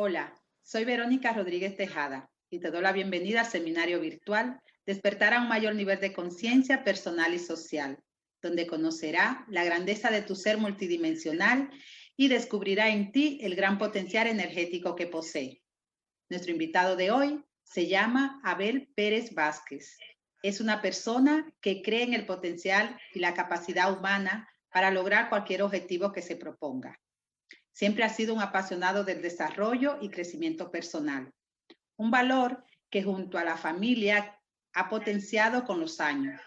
Hola, soy Verónica Rodríguez Tejada y te doy la bienvenida al seminario virtual Despertar a un mayor nivel de conciencia personal y social, donde conocerá la grandeza de tu ser multidimensional y descubrirá en ti el gran potencial energético que posee. Nuestro invitado de hoy se llama Abel Pérez Vázquez. Es una persona que cree en el potencial y la capacidad humana para lograr cualquier objetivo que se proponga. Siempre ha sido un apasionado del desarrollo y crecimiento personal, un valor que junto a la familia ha potenciado con los años.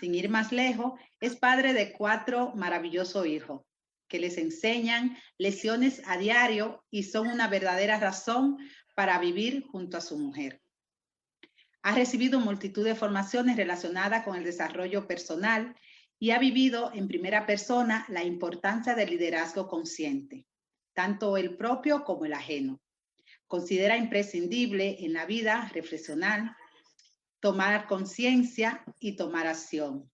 Sin ir más lejos, es padre de 4 maravillosos hijos que les enseñan lecciones a diario y son una verdadera razón para vivir junto a su mujer. Ha recibido multitud de formaciones relacionadas con el desarrollo personal y ha vivido en primera persona la importancia del liderazgo consciente, tanto el propio como el ajeno. Considera imprescindible en la vida reflexionar, tomar conciencia y tomar acción.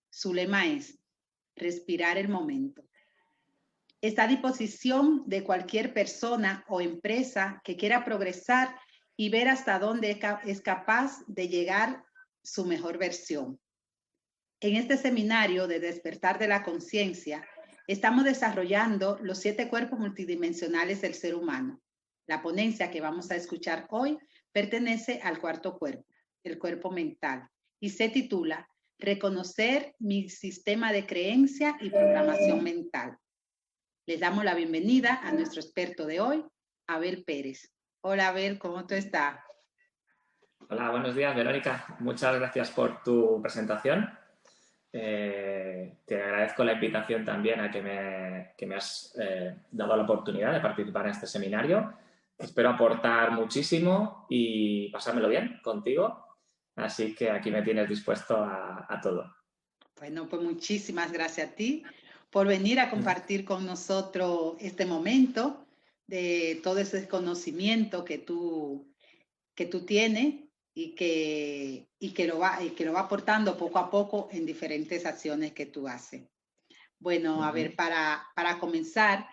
Su lema es respirar el momento. Está a disposición de cualquier persona o empresa que quiera progresar y ver hasta dónde es capaz de llegar su mejor versión. En este seminario de Despertar de la Conciencia, estamos desarrollando los 7 cuerpos multidimensionales del ser humano. La ponencia que vamos a escuchar hoy pertenece al 4.º cuerpo, el cuerpo mental, y se titula Reconocer mi sistema de creencia y programación mental. Les damos la bienvenida a nuestro experto de hoy, Abel Pérez. Hola Abel, ¿cómo tú estás? Hola, buenos días, Verónica. Muchas gracias por tu presentación. Te agradezco la invitación también a que me has dado la oportunidad de participar en este seminario. Espero aportar muchísimo y pasármelo bien contigo. Así que aquí me tienes dispuesto a todo. Bueno, pues muchísimas gracias a ti por venir a compartir con nosotros este momento de todo ese conocimiento que tú tienes y que lo va aportando poco a poco en diferentes acciones que tú haces. Bueno, a ver, para comenzar,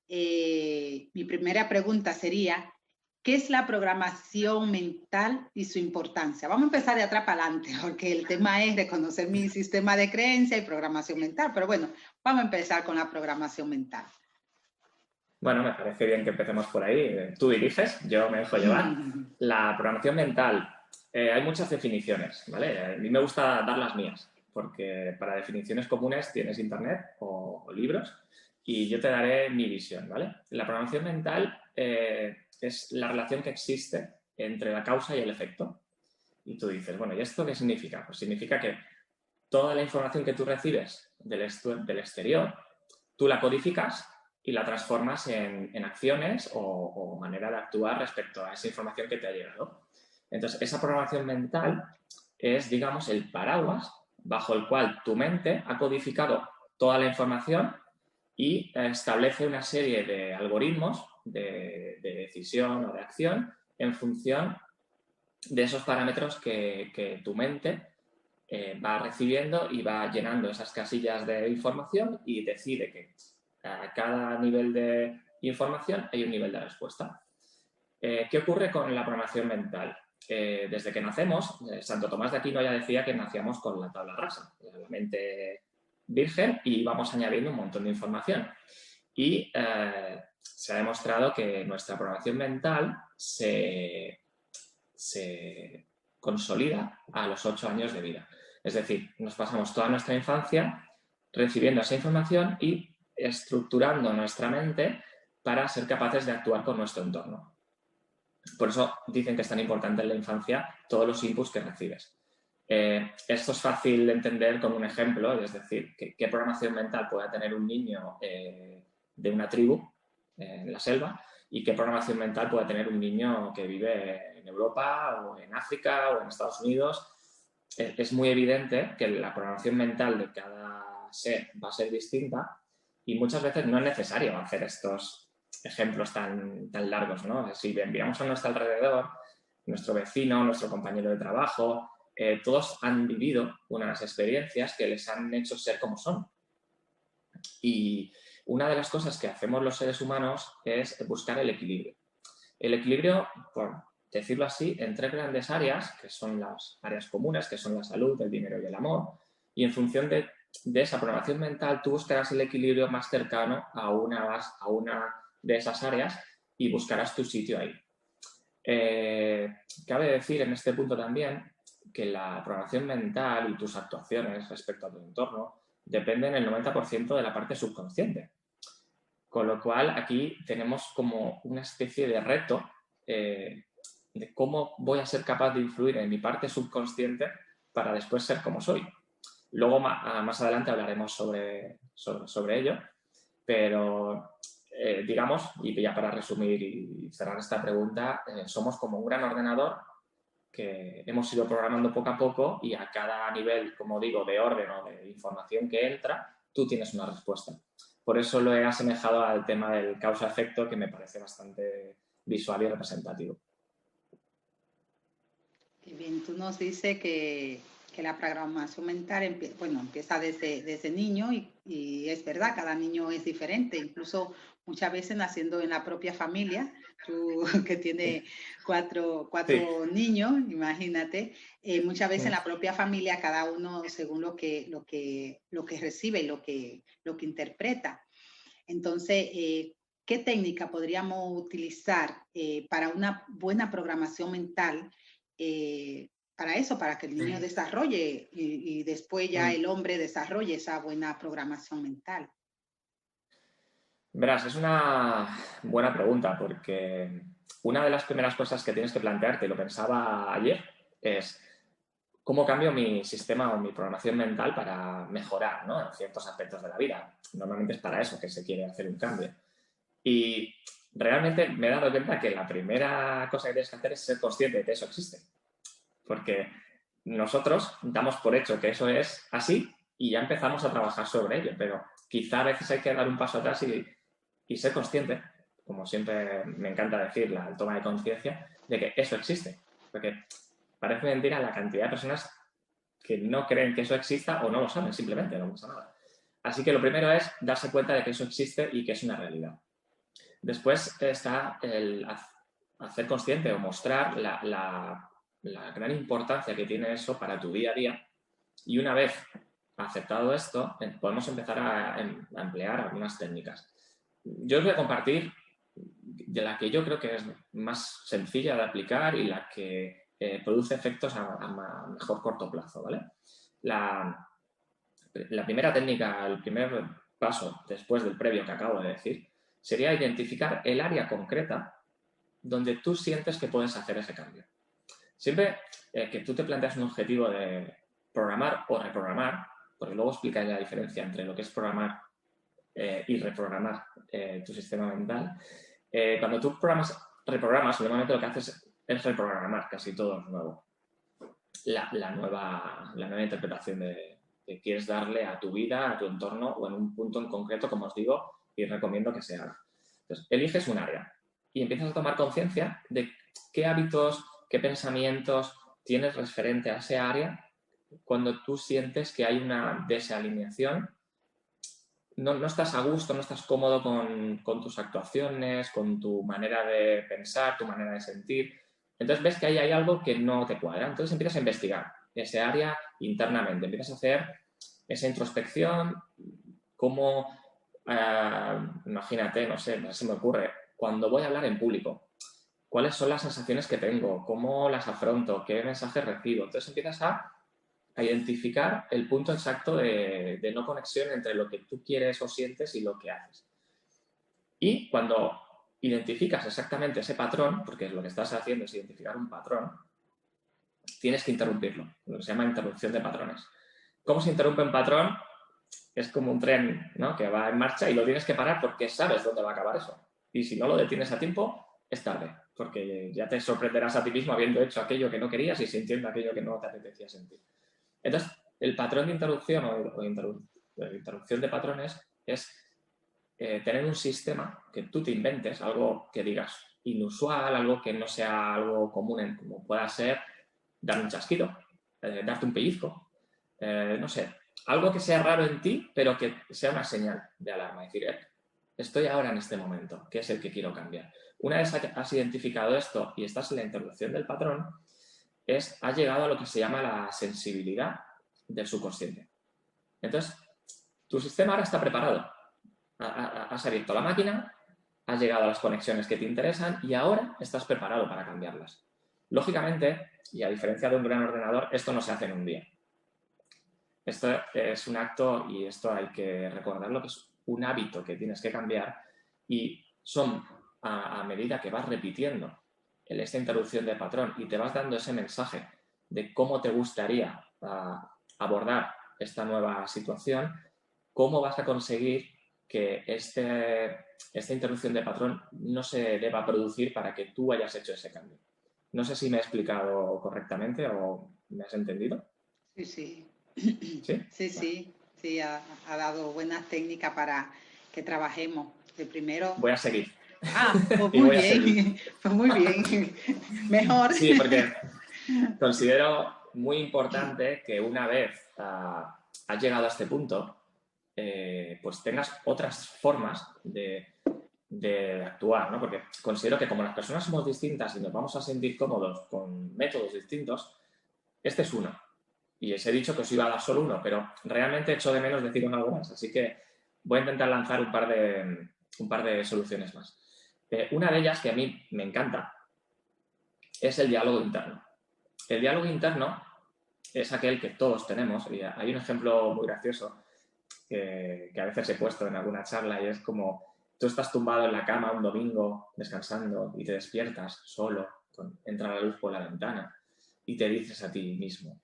mi primera pregunta sería, ¿qué es la programación mental y su importancia? Vamos a empezar de atrás para adelante, porque el tema es reconocer mi sistema de creencia y programación mental, pero bueno, vamos a empezar con la programación mental. Bueno, me parece bien que empecemos por ahí. Tú diriges, yo me dejo llevar. La programación mental, hay muchas definiciones, ¿vale? A mí me gusta dar las mías, porque para definiciones comunes tienes internet o libros y yo te daré mi visión, ¿vale? La programación mental es la relación que existe entre la causa y el efecto. Y tú dices, bueno, ¿y esto qué significa? Pues significa que toda la información que tú recibes del exterior, tú la codificas y la transformas en acciones o manera de actuar respecto a esa información que te ha llegado. Entonces, esa programación mental es, digamos, el paraguas bajo el cual tu mente ha codificado toda la información y establece una serie de algoritmos de decisión o de acción en función de esos parámetros que tu mente va recibiendo y va llenando esas casillas de información y decide que a cada nivel de información hay un nivel de respuesta. ¿Qué ocurre con la programación mental? Desde que nacemos, Santo Tomás de Aquino ya decía que nacíamos con la tabla rasa, la mente virgen, y vamos añadiendo un montón de información. Y se ha demostrado que nuestra programación mental se consolida a los 8 años de vida. Es decir, nos pasamos toda nuestra infancia recibiendo esa información y estructurando nuestra mente para ser capaces de actuar con nuestro entorno. Por eso dicen que es tan importante en la infancia todos los inputs que recibes. Esto es fácil de entender con un ejemplo, es decir, qué programación mental puede tener un niño de una tribu en la selva y qué programación mental puede tener un niño que vive en Europa o en África o en Estados Unidos. Es muy evidente que la programación mental de cada ser va a ser distinta y muchas veces no es necesario hacer estos ejemplos tan largos, ¿no? Si miramos a nuestro alrededor, nuestro vecino, nuestro compañero de trabajo, todos han vivido unas experiencias que les han hecho ser como son. Y una de las cosas que hacemos los seres humanos es buscar el equilibrio. El equilibrio, por decirlo así, en 3 grandes áreas, que son las áreas comunes, que son la salud, el dinero y el amor, y en función de esa programación mental, tú buscarás el equilibrio más cercano a una de esas áreas y buscarás tu sitio ahí. Cabe decir en este punto también que la programación mental y tus actuaciones respecto a tu entorno dependen el 90% de la parte subconsciente. Con lo cual, aquí tenemos como una especie de reto de cómo voy a ser capaz de influir en mi parte subconsciente para después ser como soy. Luego, más adelante, hablaremos sobre ello, pero digamos, y ya para resumir y cerrar esta pregunta, somos como un gran ordenador que hemos ido programando poco a poco y a cada nivel, como digo, de orden o de información que entra, tú tienes una respuesta. Por eso lo he asemejado al tema del causa-efecto, que me parece bastante visual y representativo. Qué bien, tú nos dices que la programación mental empieza desde niño y es verdad, cada niño es diferente, incluso muchas veces naciendo en la propia familia, tú que tienes cuatro niños, imagínate, muchas veces en la propia familia cada uno según lo que recibe y lo que interpreta. Entonces, ¿qué técnica podríamos utilizar para una buena programación mental? Para eso, para que el niño desarrolle y después ya el hombre desarrolle esa buena programación mental. Verás, es una buena pregunta porque una de las primeras cosas que tienes que plantearte, y lo pensaba ayer, es cómo cambio mi sistema o mi programación mental para mejorar, ¿no?, en ciertos aspectos de la vida. Normalmente es para eso que se quiere hacer un cambio. Y realmente me he dado cuenta que la primera cosa que tienes que hacer es ser consciente de que eso existe. Porque nosotros damos por hecho que eso es así y ya empezamos a trabajar sobre ello, pero quizá a veces hay que dar un paso atrás y ser consciente, como siempre me encanta decir, la toma de conciencia, de que eso existe. Porque parece mentira la cantidad de personas que no creen que eso exista o no lo saben, simplemente, no pasa nada. Así que lo primero es darse cuenta de que eso existe y que es una realidad. Después está el hacer consciente o mostrar la gran importancia que tiene eso para tu día a día. Y una vez aceptado esto, podemos empezar a emplear algunas técnicas. Yo os voy a compartir de la que yo creo que es más sencilla de aplicar y la que produce efectos a mejor corto plazo, ¿vale? La primera técnica, el primer paso después del previo que acabo de decir, sería identificar el área concreta donde tú sientes que puedes hacer ese cambio. Siempre que tú te planteas un objetivo de programar o reprogramar, porque luego explicaré la diferencia entre lo que es programar y reprogramar tu sistema mental. Cuando tú reprogramas, normalmente lo que haces es reprogramar casi todo nuevo. La nueva interpretación que quieres darle a tu vida, a tu entorno o en un punto en concreto, como os digo, y recomiendo que se haga. Entonces, eliges un área y empiezas a tomar conciencia de qué hábitos, qué pensamientos tienes referente a ese área cuando tú sientes que hay una desalineación. No estás a gusto, no estás cómodo con tus actuaciones, con tu manera de pensar, tu manera de sentir. Entonces ves que ahí hay algo que no te cuadra. Entonces empiezas a investigar ese área internamente. Empiezas a hacer esa introspección, cómo, imagínate, no sé, se me ocurre, cuando voy a hablar en público, cuáles son las sensaciones que tengo, cómo las afronto, qué mensajes recibo. Entonces empiezas a identificar el punto exacto de no conexión entre lo que tú quieres o sientes y lo que haces. Y cuando identificas exactamente ese patrón, porque lo que estás haciendo es identificar un patrón, tienes que interrumpirlo, lo que se llama interrupción de patrones. ¿Cómo se interrumpe un patrón? Es como un tren, ¿no?, que va en marcha y lo tienes que parar porque sabes dónde va a acabar eso. Y si no lo detienes a tiempo, es tarde, porque ya te sorprenderás a ti mismo habiendo hecho aquello que no querías y sintiendo aquello que no te apetecía sentir. Entonces, el patrón de interrupción o interrupción de patrones es tener un sistema que tú te inventes, algo que digas inusual, algo que no sea algo común, como pueda ser dar un chasquido, darte un pellizco, no sé, algo que sea raro en ti, pero que sea una señal de alarma. Es decir, estoy ahora en este momento, que es el que quiero cambiar. Una vez has identificado esto y estás en la interrupción del patrón, has llegado a lo que se llama la sensibilidad del subconsciente. Entonces, tu sistema ahora está preparado. Has abierto la máquina, has llegado a las conexiones que te interesan y ahora estás preparado para cambiarlas. Lógicamente, y a diferencia de un gran ordenador, esto no se hace en un día. Esto es un acto, y esto hay que recordarlo, que es un hábito que tienes que cambiar, y son a medida que vas repitiendo esta interrupción de patrón y te vas dando ese mensaje de cómo te gustaría abordar esta nueva situación, cómo vas a conseguir que esta interrupción de patrón no se deba producir para que tú hayas hecho ese cambio. No sé si me he explicado correctamente o me has entendido. Sí, sí. ¿Sí? Sí, ha dado buenas técnicas para que trabajemos. De primero... Voy a seguir. Pues muy bien, pues muy bien. Mejor. Sí, porque considero muy importante que una vez has llegado a este punto, pues tengas otras formas de actuar, ¿no? Porque considero que como las personas somos distintas y nos vamos a sentir cómodos con métodos distintos, este es uno. Y os he dicho que os iba a dar solo uno, pero realmente echo de menos deciros algo más. Así que voy a intentar lanzar un par de soluciones más. Una de ellas, que a mí me encanta, es el diálogo interno. El diálogo interno es aquel que todos tenemos. Y hay un ejemplo muy gracioso que a veces he puesto en alguna charla y es como tú estás tumbado en la cama un domingo descansando y te despiertas solo, entra la luz por la ventana y te dices a ti mismo: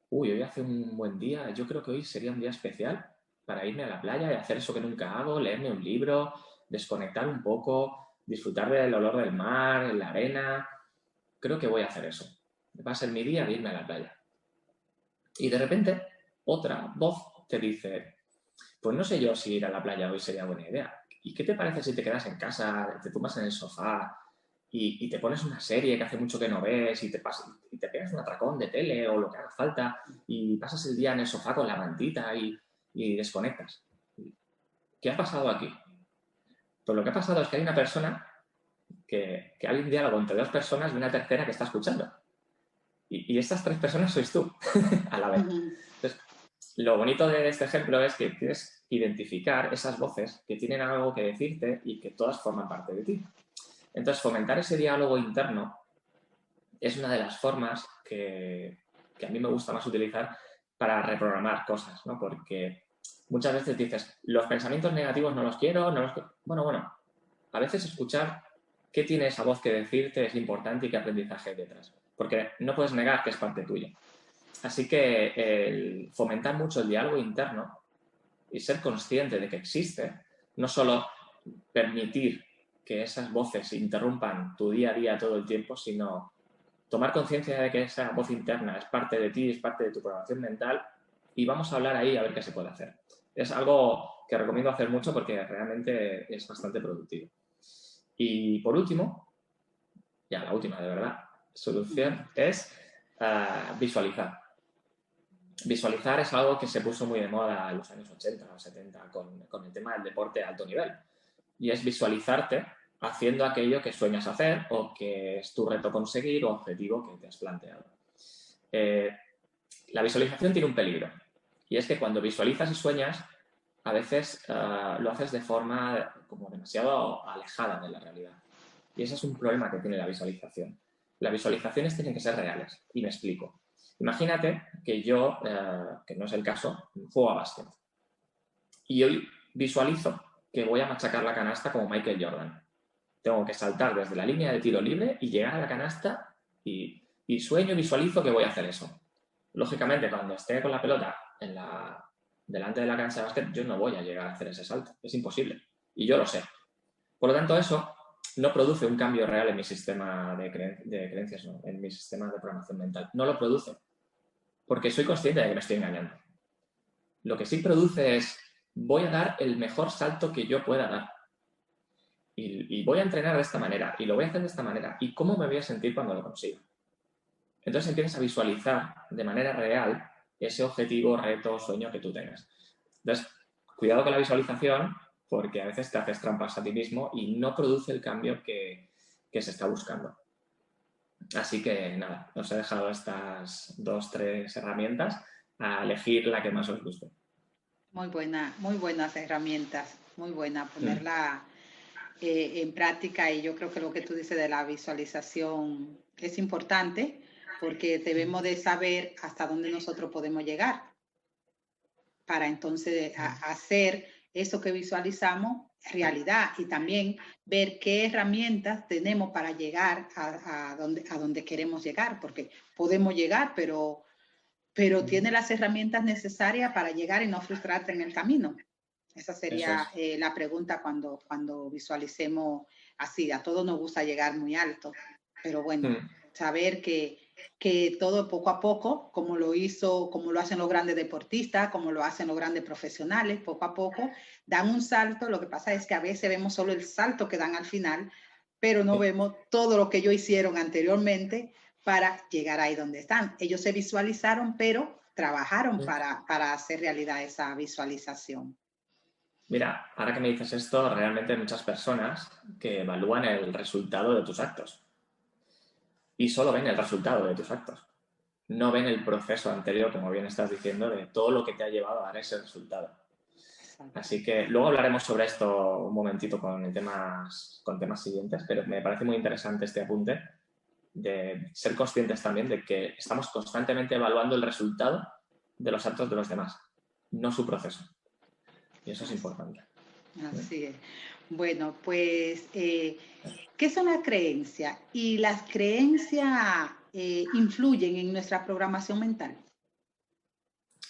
uy, hoy hace un buen día, yo creo que hoy sería un día especial para irme a la playa y hacer eso que nunca hago, leerme un libro, desconectar un poco, disfrutar del olor del mar, la arena. Creo que voy a hacer eso. Va a ser mi día de irme a la playa. Y de repente, otra voz te dice: pues no sé yo si ir a la playa hoy sería buena idea. ¿Y qué te parece si te quedas en casa, te tumbas en el sofá y te pones una serie que hace mucho que no ves y te pegas un atracón de tele o lo que haga falta y pasas el día en el sofá con la mantita y desconectas? ¿Qué ha pasado aquí? Pues lo que ha pasado es que hay una persona que hay un diálogo entre dos personas y una tercera que está escuchando. Y estas tres personas sois tú a la vez. Entonces, lo bonito de este ejemplo es que tienes que identificar esas voces que tienen algo que decirte y que todas forman parte de ti. Entonces, fomentar ese diálogo interno es una de las formas que a mí me gusta más utilizar para reprogramar cosas, ¿no? Porque muchas veces dices, los pensamientos negativos no los quiero, Bueno, a veces escuchar qué tiene esa voz que decirte es importante y qué aprendizaje hay detrás. Porque no puedes negar que es parte tuya. Así que el fomentar mucho el diálogo interno y ser consciente de que existe, no solo permitir que esas voces interrumpan tu día a día todo el tiempo, sino tomar conciencia de que esa voz interna es parte de ti, es parte de tu programación mental y vamos a hablar ahí a ver qué se puede hacer. Es algo que recomiendo hacer mucho porque realmente es bastante productivo. Y por último, ya la última de verdad, solución es visualizar. Visualizar es algo que se puso muy de moda en los años 80 o 70 con el tema del deporte de alto nivel. Y es visualizarte haciendo aquello que sueñas hacer o que es tu reto conseguir o objetivo que te has planteado. La visualización tiene un peligro. Y es que cuando visualizas y sueñas, a veces lo haces de forma como demasiado alejada de la realidad. Y ese es un problema que tiene la visualización. Las visualizaciones tienen que ser reales. Y me explico. Imagínate que yo, que no es el caso, juego a básquet. Y hoy visualizo que voy a machacar la canasta como Michael Jordan. Tengo que saltar desde la línea de tiro libre y llegar a la canasta y sueño y visualizo que voy a hacer eso. Lógicamente, cuando esté con la pelota delante de la cancha de básquet, yo no voy a llegar a hacer ese salto. Es imposible. Y yo lo sé. Por lo tanto, eso no produce un cambio real en mi sistema de creencias, no, en mi sistema de programación mental. No lo produce. Porque soy consciente de que me estoy engañando. Lo que sí produce es, voy a dar el mejor salto que yo pueda dar. Y voy a entrenar de esta manera. Y lo voy a hacer de esta manera. ¿Y cómo me voy a sentir cuando lo consiga? Entonces empiezas a visualizar de manera real ese objetivo, reto, sueño que tú tengas. Entonces, cuidado con la visualización, porque a veces te haces trampas a ti mismo y no produce el cambio que se está buscando. Así que nada, os he dejado estas 2 o 3 herramientas a elegir la que más os guste. Muy buenas herramientas, muy buena ponerla en práctica, y yo creo que lo que tú dices de la visualización es importante porque debemos de saber hasta dónde nosotros podemos llegar para entonces hacer eso que visualizamos realidad, y también ver qué herramientas tenemos para llegar a donde queremos llegar, porque podemos llegar, pero tiene las herramientas necesarias para llegar y no frustrarte en el camino. Esa sería la pregunta cuando visualicemos así. A todos nos gusta llegar muy alto, pero bueno, saber que todo poco a poco, como lo hacen los grandes deportistas, como lo hacen los grandes profesionales, poco a poco dan un salto. Lo que pasa es que a veces vemos solo el salto que dan al final, pero no vemos todo lo que ellos hicieron anteriormente para llegar ahí donde están. Ellos se visualizaron, pero trabajaron para hacer realidad esa visualización. Mira, ahora que me dices esto, realmente hay muchas personas que evalúan el resultado de tus actos y solo ven el resultado de tus actos. No ven el proceso anterior, como bien estás diciendo, de todo lo que te ha llevado a dar ese resultado. Así que luego hablaremos sobre esto un momentito con temas siguientes, pero me parece muy interesante este apunte de ser conscientes también de que estamos constantemente evaluando el resultado de los actos de los demás, no su proceso. Y eso es importante. Así es. Bueno, pues, ¿qué son las creencias? ¿Y las creencias influyen en nuestra programación mental?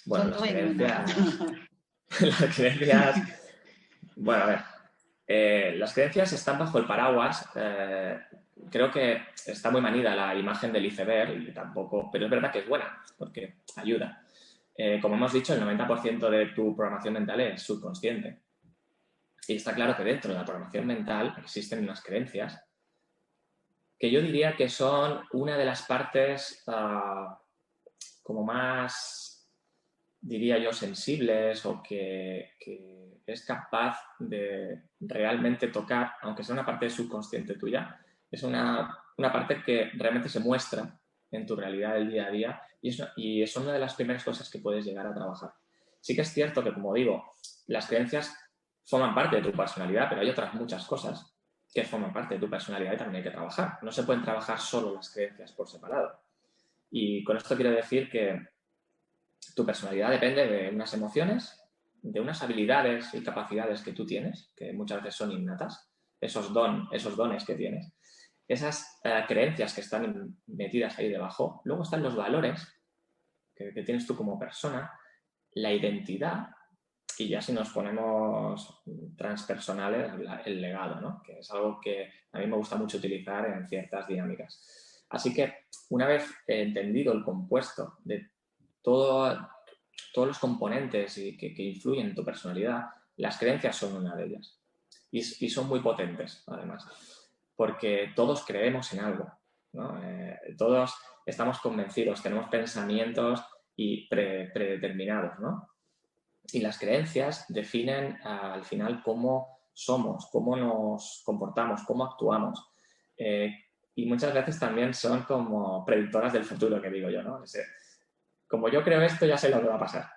Bueno, las creencias... Bueno, a ver. Las creencias están bajo el paraguas. Creo que está muy manida la imagen del iceberg, y tampoco, pero es verdad que es buena, porque ayuda. Como hemos dicho, el 90% de tu programación mental es subconsciente. Y está claro que dentro de la programación mental existen unas creencias que yo diría que son una de las partes como más, diría yo, sensibles, o que es capaz de realmente tocar, aunque sea una parte subconsciente tuya. Es una parte que realmente se muestra en tu realidad del día a día, y es una de las primeras cosas que puedes llegar a trabajar. Sí que es cierto que, como digo, las creencias forman parte de tu personalidad, pero hay otras muchas cosas que forman parte de tu personalidad y también hay que trabajar. No se pueden trabajar solo las creencias por separado. Y con esto quiero decir que tu personalidad depende de unas emociones, de unas habilidades y capacidades que tú tienes, que muchas veces son innatas, esos dones que tienes, esas creencias que están metidas ahí debajo. Luego están los valores que tienes tú como persona, la identidad, y ya si nos ponemos transpersonales, el legado, ¿no? Que es algo que a mí me gusta mucho utilizar en ciertas dinámicas. Así que una vez entendido el compuesto de todos los componentes que influyen en tu personalidad, las creencias son una de ellas. Y son muy potentes, además, porque todos creemos en algo, ¿no? Todos estamos convencidos, tenemos pensamientos predeterminados, ¿no? Y las creencias definen al final cómo somos, cómo nos comportamos, cómo actuamos. Y muchas veces también son como predictoras del futuro, que digo yo, ¿no? Como yo creo esto, ya sé lo que va a pasar.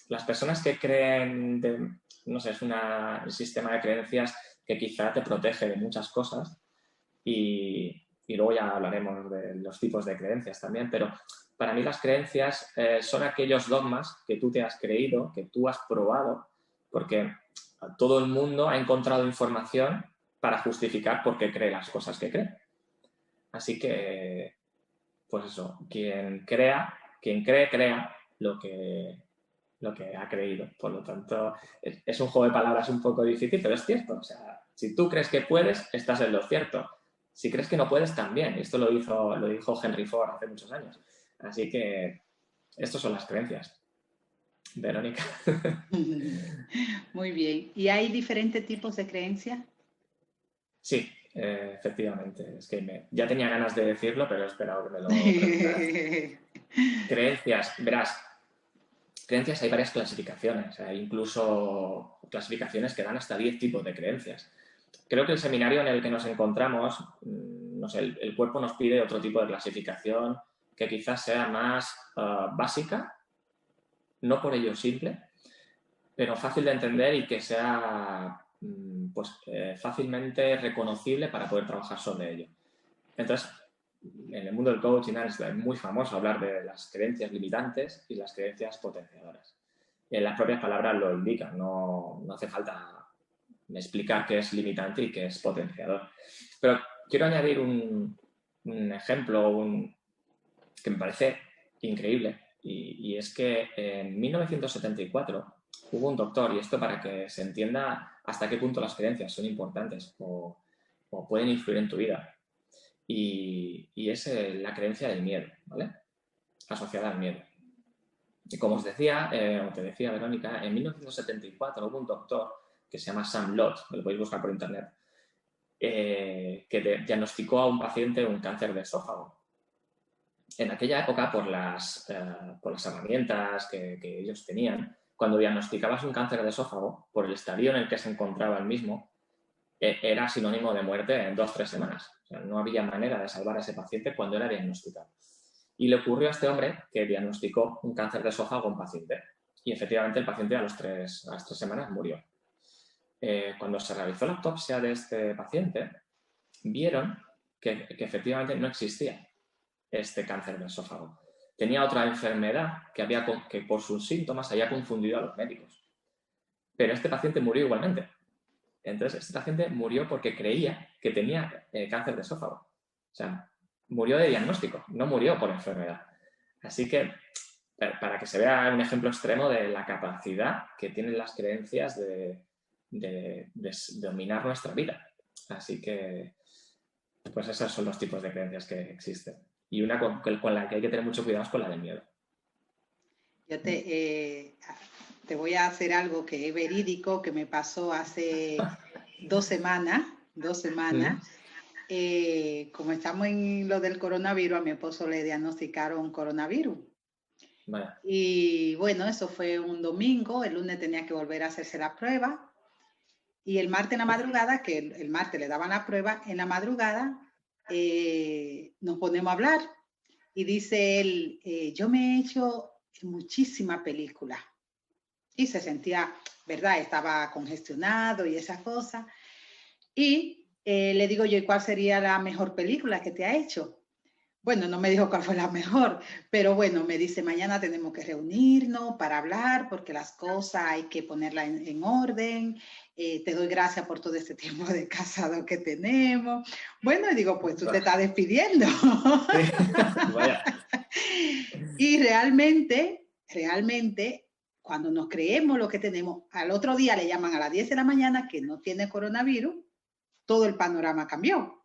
Las personas que creen, no sé, es un sistema de creencias que quizá te protege de muchas cosas, y luego ya hablaremos de los tipos de creencias también, pero para mí las creencias son aquellos dogmas que tú te has creído, que tú has probado, porque todo el mundo ha encontrado información para justificar por qué cree las cosas que cree. Así que, pues eso, quien cree, crea lo que ha creído. Por lo tanto, es un juego de palabras un poco difícil, pero es cierto. O sea, si tú crees que puedes, estás en lo cierto. Si crees que no puedes, también. Esto lo dijo Henry Ford hace muchos años. Así que estas son las creencias. Verónica. Muy bien. ¿Y hay diferentes tipos de creencias? Sí, efectivamente. Es que ya tenía ganas de decirlo, pero he esperado que me lo preguntaras. Creencias, verás. creencias hay varias clasificaciones. Hay incluso clasificaciones que dan hasta 10 tipos de creencias. Creo que el seminario en el que nos encontramos, no sé, el cuerpo nos pide otro tipo de clasificación que quizás sea más básica, no por ello simple, pero fácil de entender y que sea fácilmente reconocible para poder trabajar sobre ello. Entonces, en el mundo del coaching es muy famoso hablar de las creencias limitantes y las creencias potenciadoras. Las propias palabras lo indican, no hace falta explicar qué es limitante y qué es potenciador. Pero quiero añadir un ejemplo que me parece increíble, y es que en 1974 hubo un doctor, y esto para que se entienda hasta qué punto las creencias son importantes o pueden influir en tu vida, y es la creencia del miedo, ¿vale? Asociada al miedo. Y como os decía, o te decía Verónica, en 1974 hubo un doctor que se llama Sam Lott, lo podéis buscar por internet, que diagnosticó a un paciente un cáncer de esófago. En aquella época, por las herramientas que ellos tenían, cuando diagnosticabas un cáncer de esófago, por el estadio en el que se encontraba el mismo, era sinónimo de muerte en 2 o 3 semanas. O sea, no había manera de salvar a ese paciente cuando era diagnosticado. Y le ocurrió a este hombre que diagnosticó un cáncer de esófago a un paciente. Y efectivamente el paciente a las 3 semanas murió. Cuando se realizó la autopsia de este paciente, vieron que efectivamente no existía este cáncer de esófago. Tenía otra enfermedad que por sus síntomas había confundido a los médicos. Pero este paciente murió igualmente. Entonces, este paciente murió porque creía que tenía cáncer de esófago. O sea, murió de diagnóstico, no murió por enfermedad. Así que, para que se vea un ejemplo extremo de la capacidad que tienen las creencias de dominar nuestra vida. Así que, pues esos son los tipos de creencias que existen. Y una con la que hay que tener mucho cuidado es con la del miedo. Yo te voy a hacer algo que es verídico, que me pasó hace 2 semanas. Como estamos en lo del coronavirus, a mi esposo le diagnosticaron coronavirus. Vale. Y bueno, eso fue un domingo, el lunes tenía que volver a hacerse la prueba. Y el martes en la madrugada, que el martes le daban la prueba, en la madrugada nos ponemos a hablar. Y dice él, yo me he hecho muchísimas películas. Y se sentía, ¿verdad? Estaba congestionado y esas cosas. Y le digo yo, ¿y cuál sería la mejor película que te ha hecho? Bueno, no me dijo cuál fue la mejor, pero bueno, me dice, mañana tenemos que reunirnos para hablar, porque las cosas hay que ponerlas en orden. Te doy gracias por todo este tiempo de casado que tenemos. Bueno, y digo, pues tú te estás despidiendo. Sí. Vaya. Y realmente, cuando nos creemos lo que tenemos, al otro día le llaman a las 10 de la mañana que no tiene coronavirus, todo el panorama cambió.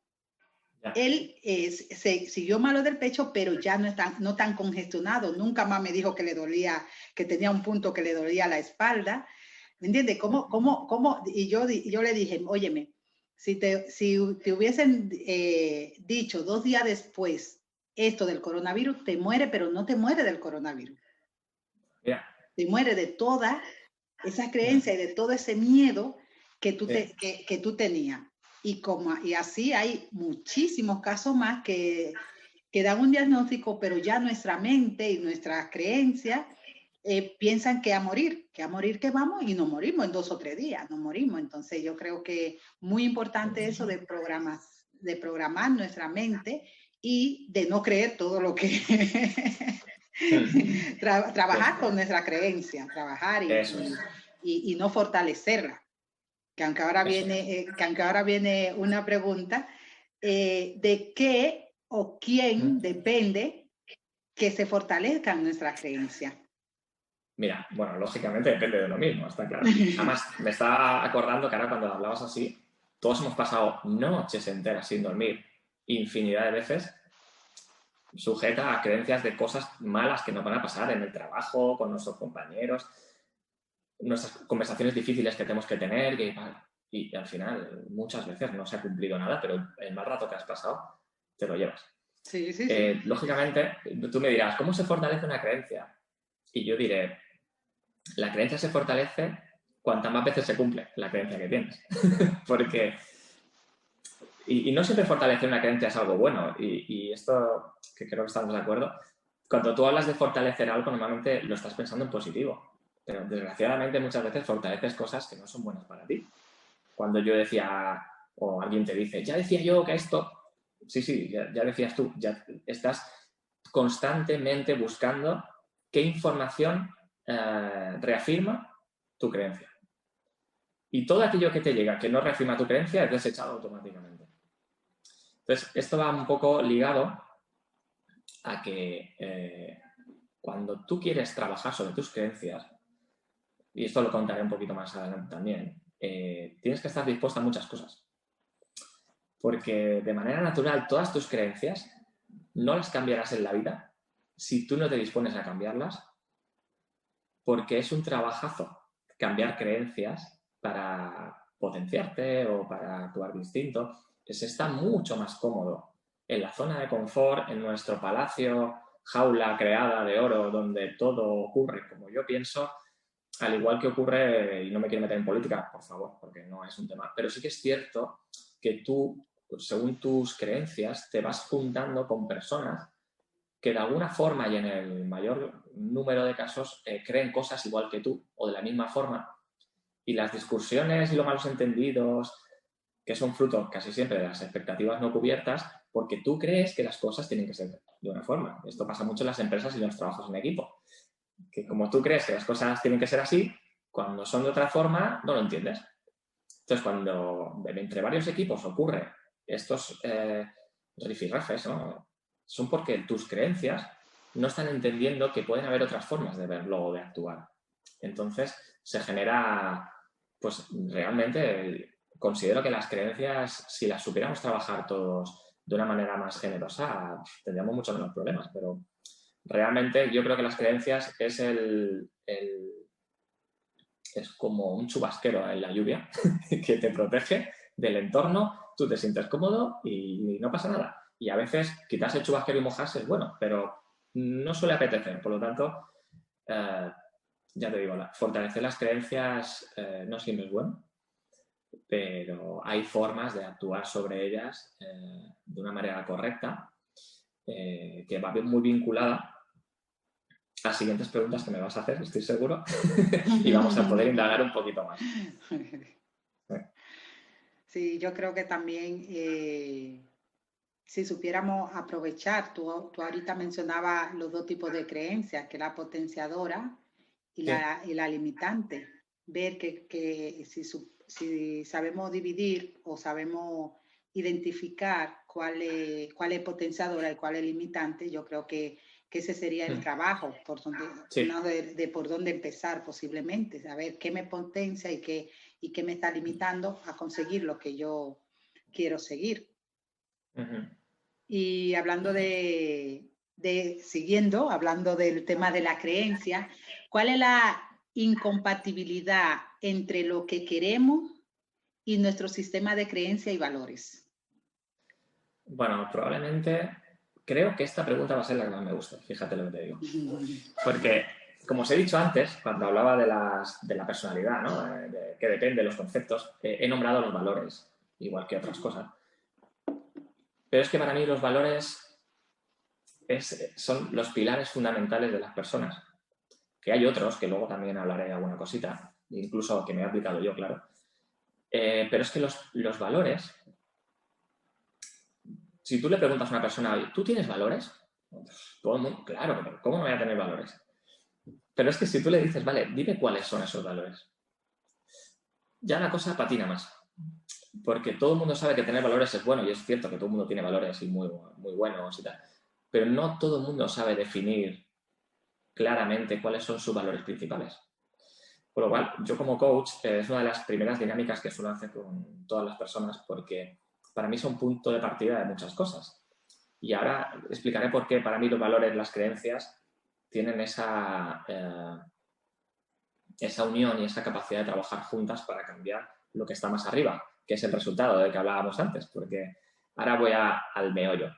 Ya. Él se siguió malo del pecho, pero ya no tan congestionado. Nunca más me dijo que le dolía, que tenía un punto que le dolía la espalda. ¿Me entiendes? Y yo le dije, óyeme, si te hubiesen dicho 2 días después esto del coronavirus, te muere, pero no te muere del coronavirus. Yeah. Te muere de toda esa creencia y de todo ese miedo que tú tenías. Y así hay muchísimos casos más que dan un diagnóstico, pero ya nuestra mente y nuestras creencias piensan que a morir que vamos y nos morimos en 2 o 3 días, nos morimos. Entonces yo creo que muy importante eso de programar nuestra mente y de no creer todo lo que... trabajar con nuestra creencia, trabajar y no fortalecerla. Que aunque ahora viene una pregunta, ¿de qué o quién depende que se fortalezcan nuestras creencias? Mira, bueno, lógicamente depende de lo mismo, está claro. Además, me estaba acordando que ahora cuando hablabas así, todos hemos pasado noches enteras sin dormir, infinidad de veces, sujeta a creencias de cosas malas que nos van a pasar en el trabajo, con nuestros compañeros, nuestras conversaciones difíciles que tenemos que tener, y al final muchas veces no se ha cumplido nada, pero el mal rato que has pasado te lo llevas. Sí. Lógicamente, tú me dirás, ¿cómo se fortalece una creencia? Y yo diré, la creencia se fortalece cuantas más veces se cumple la creencia que tienes. Porque, y no siempre fortalecer una creencia es algo bueno. Y esto, que creo que estamos de acuerdo, cuando tú hablas de fortalecer algo, normalmente lo estás pensando en positivo. Pero desgraciadamente muchas veces fortaleces cosas que no son buenas para ti. Cuando yo decía, o alguien te dice, ya decía yo que esto... Sí, ya decías tú, ya estás constantemente buscando qué información reafirma tu creencia. Y todo aquello que te llega que no reafirma tu creencia es desechado automáticamente. Entonces, esto va un poco ligado a que cuando tú quieres trabajar sobre tus creencias, y esto lo contaré un poquito más adelante también, tienes que estar dispuesto a muchas cosas. Porque de manera natural todas tus creencias no las cambiarás en la vida si tú no te dispones a cambiarlas, porque es un trabajazo cambiar creencias para potenciarte o para actuar distinto. Se está mucho más cómodo en la zona de confort, en nuestro palacio, jaula creada de oro, donde todo ocurre como yo pienso, al igual que ocurre, y no me quiero meter en política, por favor, porque no es un tema, pero sí que es cierto que tú, según tus creencias, te vas juntando con personas que de alguna forma y en el mayor número de casos creen cosas igual que tú o de la misma forma, y las discusiones y los malos entendidos, que son fruto casi siempre de las expectativas no cubiertas, porque tú crees que las cosas tienen que ser de una forma. Esto pasa mucho en las empresas y en los trabajos en equipo, que como tú crees que las cosas tienen que ser así, cuando son de otra forma no lo entiendes. Entonces, cuando entre varios equipos ocurre estos rifirrafes, ¿no? Son porque tus creencias no están entendiendo que pueden haber otras formas de verlo o de actuar. Entonces, se genera, pues realmente considero que las creencias, si las supiéramos trabajar todos de una manera más generosa, tendríamos muchos menos problemas, pero realmente yo creo que las creencias es es como un chubasquero en la lluvia que te protege del entorno, tú te sientes cómodo y no pasa nada. Y a veces quitarse el chubasquero y mojarse es bueno, pero no suele apetecer. Por lo tanto, ya te digo, fortalecer las creencias no siempre es bueno, pero hay formas de actuar sobre ellas de una manera correcta, que va muy vinculada a las siguientes preguntas que me vas a hacer, estoy seguro, y vamos a poder indagar un poquito más. Sí, yo creo que también si supiéramos aprovechar, tú ahorita mencionabas los dos tipos de creencias, que es la potenciadora y la limitante. Ver que si sabemos dividir o sabemos identificar cuál es potenciadora y cuál es limitante, yo creo que ese sería el trabajo, de por dónde empezar posiblemente, saber qué me potencia y qué me está limitando a conseguir lo que yo quiero seguir. Y hablando hablando del tema de la creencia, ¿cuál es la incompatibilidad entre lo que queremos y nuestro sistema de creencia y valores? Bueno, probablemente creo que esta pregunta va a ser la que más me gusta, fíjate lo que te digo. Porque, como os he dicho antes, cuando hablaba de la personalidad, ¿no? Que depende de los conceptos, he nombrado los valores, igual que otras cosas. Pero es que para mí los valores son los pilares fundamentales de las personas. Que hay otros, que luego también hablaré alguna cosita, incluso que me he aplicado yo, claro. Pero es que los valores, si tú le preguntas a una persona, ¿tú tienes valores? Todo el mundo, claro, pero ¿cómo no voy a tener valores? Pero es que si tú le dices, vale, dime cuáles son esos valores, ya la cosa patina más. Porque todo el mundo sabe que tener valores es bueno, y es cierto que todo el mundo tiene valores y muy buenos y tal. Pero no todo el mundo sabe definir claramente cuáles son sus valores principales. Por lo cual, yo como coach es una de las primeras dinámicas que suelo hacer con todas las personas, porque para mí son punto de partida de muchas cosas. Y ahora explicaré por qué para mí los valores, las creencias, tienen esa unión y esa capacidad de trabajar juntas para cambiar lo que está más arriba, que es el resultado del que hablábamos antes, porque ahora voy al meollo.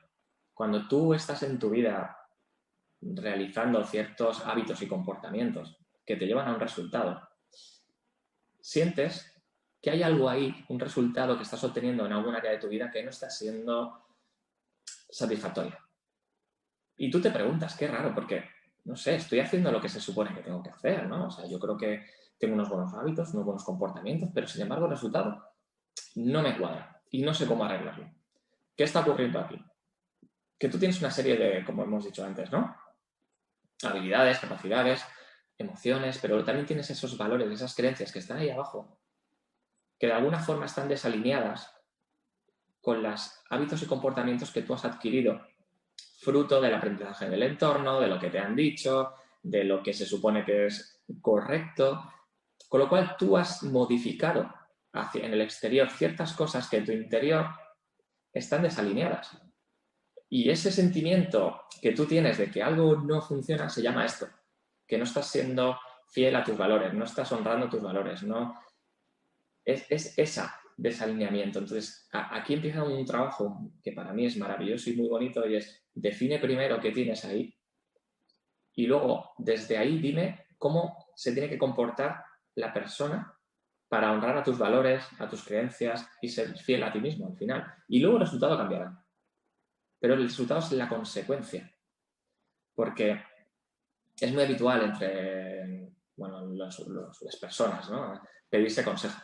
Cuando tú estás en tu vida realizando ciertos hábitos y comportamientos que te llevan a un resultado, sientes que hay algo ahí, un resultado que estás obteniendo en algún área de tu vida que no está siendo satisfactorio. Y tú te preguntas, qué raro, porque, no sé, estoy haciendo lo que se supone que tengo que hacer, ¿no? O sea, yo creo que tengo unos buenos hábitos, unos buenos comportamientos, pero sin embargo el resultado no me cuadra y no sé cómo arreglarlo. ¿Qué está ocurriendo aquí? Que tú tienes una serie de, como hemos dicho antes, ¿no? Habilidades, capacidades, emociones, pero también tienes esos valores, esas creencias que están ahí abajo, que de alguna forma están desalineadas con los hábitos y comportamientos que tú has adquirido, fruto del aprendizaje del entorno, de lo que te han dicho, de lo que se supone que es correcto, con lo cual tú has modificado en el exterior ciertas cosas que en tu interior están desalineadas. Y ese sentimiento que tú tienes de que algo no funciona se llama esto, que no estás siendo fiel a tus valores, no estás honrando tus valores, no es esa desalineamiento. Entonces, aquí empieza un trabajo que para mí es maravilloso y muy bonito y es, define primero qué tienes ahí y luego, desde ahí, dime cómo se tiene que comportar la persona para honrar a tus valores, a tus creencias y ser fiel a ti mismo al final. Y luego el resultado cambiará. Pero el resultado es la consecuencia. Porque es muy habitual entre las personas, ¿no? Pedirse consejo.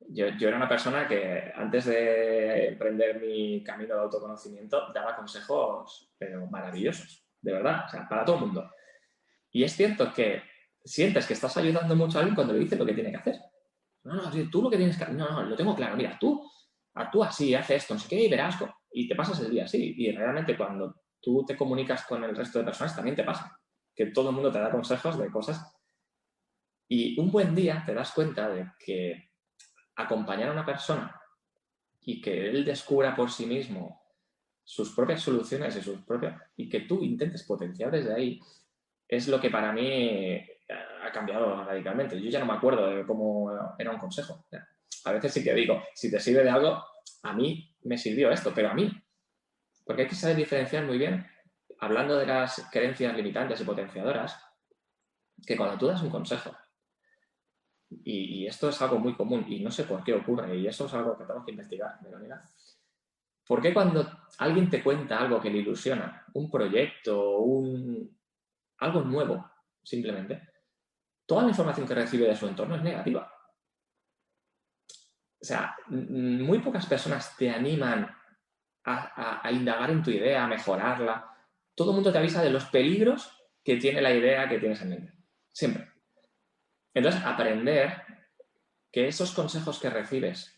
Yo era una persona que antes de emprender mi camino de autoconocimiento daba consejos, pero maravillosos, de verdad, o sea, para todo el mundo. Y es cierto que sientes que estás ayudando mucho a alguien cuando le dices lo que tiene que hacer. No, tú lo que tienes que hacer, no, lo tengo claro, mira, tú actúa así, hace esto, no sé qué, y verás, y te pasas el día así. Y realmente cuando tú te comunicas con el resto de personas también te pasa, que todo el mundo te da consejos de cosas. Y un buen día te das cuenta de que acompañar a una persona y que él descubra por sí mismo sus propias soluciones y que tú intentes potenciar desde ahí, es lo que para mí ha cambiado radicalmente. Yo ya no me acuerdo de cómo era un consejo. A veces sí que digo, si te sirve de algo, a mí me sirvió esto, pero a mí. Porque hay que saber diferenciar muy bien, hablando de las creencias limitantes y potenciadoras, que cuando tú das un consejo, y esto es algo muy común y no sé por qué ocurre, y eso es algo que tenemos que investigar, Verónica. ¿Por qué cuando alguien te cuenta algo que le ilusiona, un proyecto, algo nuevo, simplemente, toda la información que recibe de su entorno es negativa? O sea, muy pocas personas te animan a indagar en tu idea, a mejorarla. Todo el mundo te avisa de los peligros que tiene la idea que tienes en mente. Siempre. Entonces, aprender que esos consejos que recibes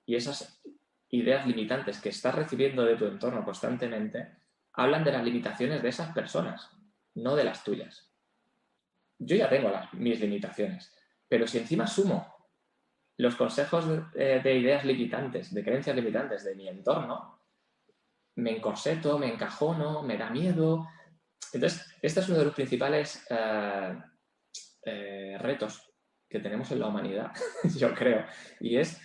y esas ideas limitantes que estás recibiendo de tu entorno constantemente hablan de las limitaciones de esas personas, no de las tuyas. Yo ya tengo mis limitaciones, pero si encima sumo los consejos de ideas limitantes, de creencias limitantes de mi entorno, me encorseto, me encajono, me da miedo. Entonces, este es uno de los principales retos que tenemos en la humanidad, yo creo, y es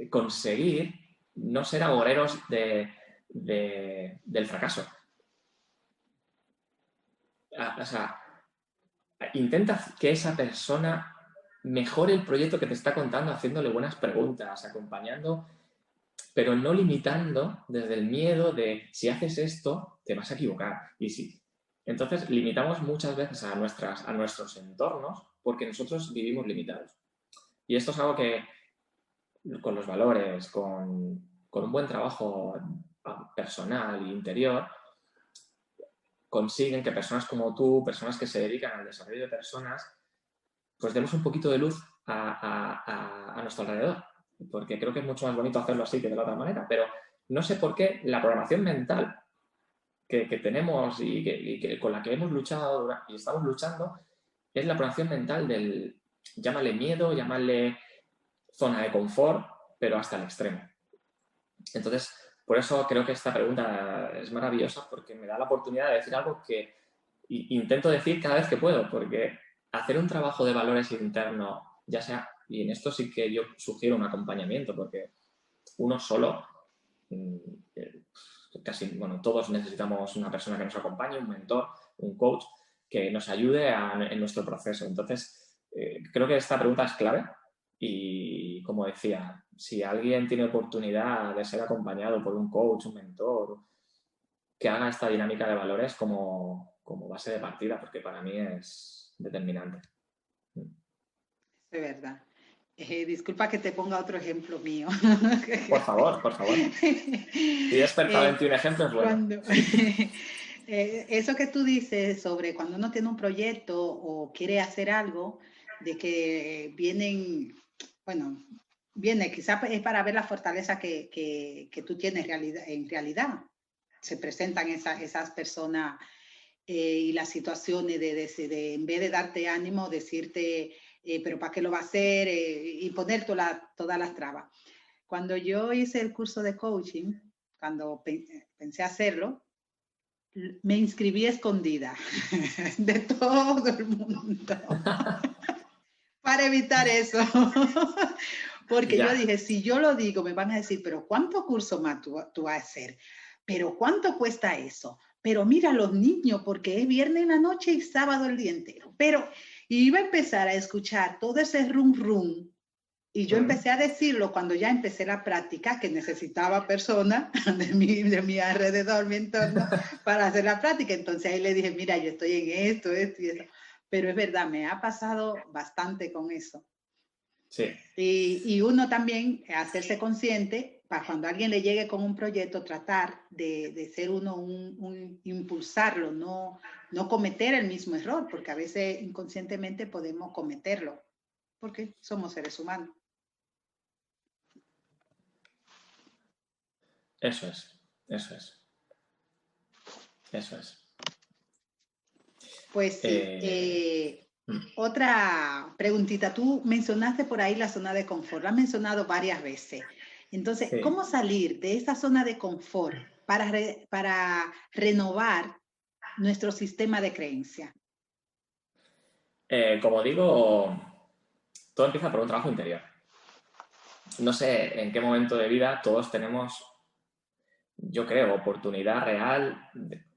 conseguir no ser agoreros del fracaso. O sea, intenta que esa persona mejore el proyecto que te está contando haciéndole buenas preguntas, acompañando, pero no limitando desde el miedo de si haces esto te vas a equivocar. Y sí. Entonces limitamos muchas veces a nuestros entornos porque nosotros vivimos limitados. Y esto es algo que con los valores, con un buen trabajo personal e interior, consiguen que personas como tú, personas que se dedican al desarrollo de personas, pues demos un poquito de luz a nuestro alrededor. Porque creo que es mucho más bonito hacerlo así que de la otra manera. Pero no sé por qué la programación mental que tenemos y con la que hemos luchado y estamos luchando es la programación mental del, llámale miedo, llámale zona de confort, pero hasta el extremo. Entonces, por eso creo que esta pregunta es maravillosa porque me da la oportunidad de decir algo que intento decir cada vez que puedo, porque hacer un trabajo de valores interno, ya sea, y en esto sí que yo sugiero un acompañamiento, porque uno solo, casi, bueno, todos necesitamos una persona que nos acompañe, un mentor, un coach, que nos ayude en nuestro proceso. Entonces, creo que esta pregunta es clave y, como decía, si alguien tiene oportunidad de ser acompañado por un coach, un mentor, que haga esta dinámica de valores como base de partida, porque para mí es determinante. Es verdad. Disculpa que te ponga otro ejemplo mío. Por favor, por favor. Si he despertado en ti un ejemplo, es bueno. Eso que tú dices sobre cuando uno tiene un proyecto o quiere hacer algo, de que vienen, bueno, quizás es para ver la fortaleza que tú tienes en realidad. Se presentan esas personas y las situaciones de en vez de darte ánimo, decirte, pero ¿para qué lo va a hacer? Y poner todas las trabas. Cuando yo hice el curso de coaching, cuando pensé hacerlo, me inscribí escondida de todo el mundo para evitar eso. Porque yo dije, si yo lo digo, me van a decir, pero ¿cuántos cursos más tú vas a hacer? ¿Pero cuánto cuesta eso? Pero mira los niños, porque es viernes en la noche y sábado el día entero. Pero iba a empezar a escuchar todo ese rum. Y yo empecé a decirlo cuando ya empecé la práctica, que necesitaba personas de mi alrededor, mi entorno, para hacer la práctica. Entonces ahí le dije, mira, yo estoy en esto y eso. Pero es verdad, me ha pasado bastante con eso. Sí. Y uno también hacerse consciente, para cuando alguien le llegue con un proyecto, tratar de ser uno impulsarlo, no cometer el mismo error, porque a veces inconscientemente podemos cometerlo, porque somos seres humanos. Eso es. Pues sí. Otra preguntita. Tú mencionaste por ahí la zona de confort. La has mencionado varias veces. Entonces, sí. ¿Cómo salir de esa zona de confort para renovar nuestro sistema de creencia? Como digo, todo empieza por un trabajo interior. No sé en qué momento de vida todos tenemos, yo creo, oportunidad real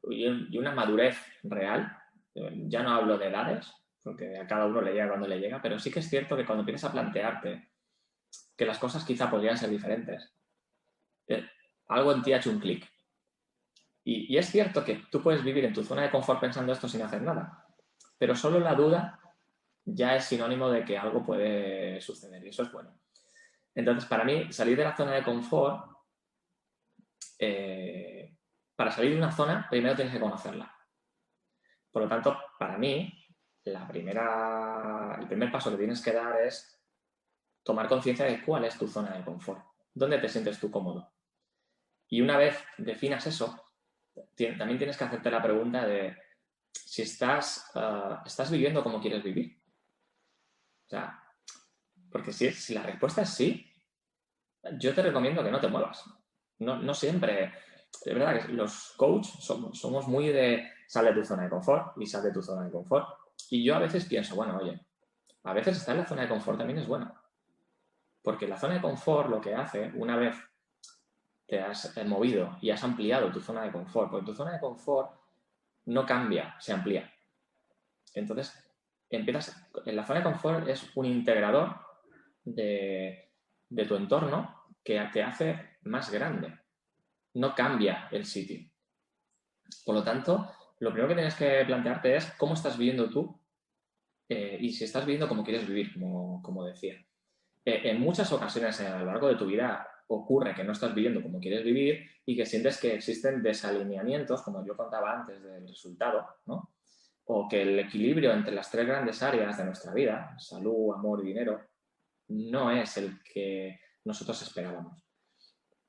y una madurez real. Ya no hablo de edades, porque a cada uno le llega cuando le llega, pero sí que es cierto que cuando empiezas a plantearte que las cosas quizá podrían ser diferentes, algo en ti ha hecho un clic. Y es cierto que tú puedes vivir en tu zona de confort pensando esto sin hacer nada, pero solo la duda ya es sinónimo de que algo puede suceder y eso es bueno. Entonces, para mí, salir de la zona de confort, para salir de una zona, primero tienes que conocerla. Por lo tanto, para mí, el primer paso que tienes que dar es tomar conciencia de cuál es tu zona de confort, dónde te sientes tú cómodo. Y una vez definas eso, también tienes que hacerte la pregunta de si estás viviendo como quieres vivir. O sea, porque si la respuesta es sí, yo te recomiendo que no te muevas. No siempre. Es verdad que los coaches somos muy de sal de tu zona de confort y sal de tu zona de confort. Y yo a veces pienso, bueno, oye, a veces estar en la zona de confort también es bueno. Porque la zona de confort lo que hace, una vez te has movido y has ampliado tu zona de confort, porque tu zona de confort no cambia, se amplía. Entonces, en la zona de confort es un integrador de tu entorno que te hace más grande. No cambia el sitio. Por lo tanto, lo primero que tienes que plantearte es cómo estás viviendo tú y si estás viviendo como quieres vivir, como decía. En muchas ocasiones a lo largo de tu vida ocurre que no estás viviendo como quieres vivir y que sientes que existen desalineamientos, como yo contaba antes del resultado, ¿no? O que el equilibrio entre las tres grandes áreas de nuestra vida, salud, amor y dinero, no es el que nosotros esperábamos.